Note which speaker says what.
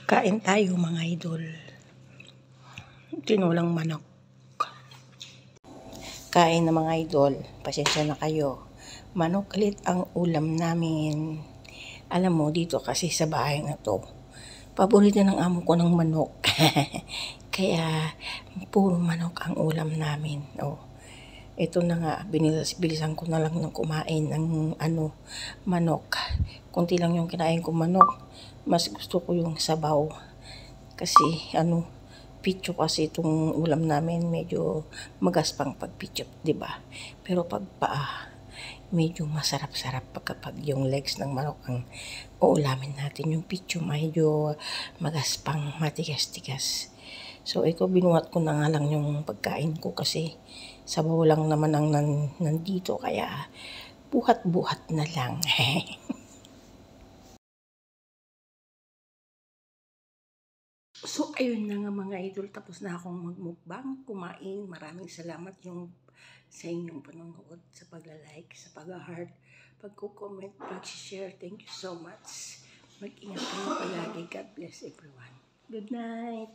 Speaker 1: Kain tayo mga idol. Tinulang manok. Kain na mga idol. Pasensya na kayo. Manok ulit ang ulam namin. Alam mo, dito kasi sa bahay na to, paborito ng amo ko ng manok. Kaya, puro manok ang ulam namin. Oh. Ito na nga, bilisan ko na lang ng kumain ng manok. Kunti lang yung kinain ko manok. Mas gusto ko yung sabaw. Kasi pitso kasi itong ulam namin, medyo magaspang pag pitso, 'di ba? Pero pag paa, medyo masarap-sarap kapag yung legs ng manok ang uulamin natin. Yung pitso medyo magaspang, matigas-tigas. So ito, binuhat ko na nga lang yung pagkain ko kasi sabaw lang naman ang nandito, kaya buhat-buhat na lang. So, ayun na nga mga idol, tapos na akong magmukbang, kumain. Maraming salamat sa inyong panonood, sa pagla-like, sa pag-heart, pag-comment, pag-share. Thank you so much. Mag-ingat kayo palagi. God bless everyone. Good night.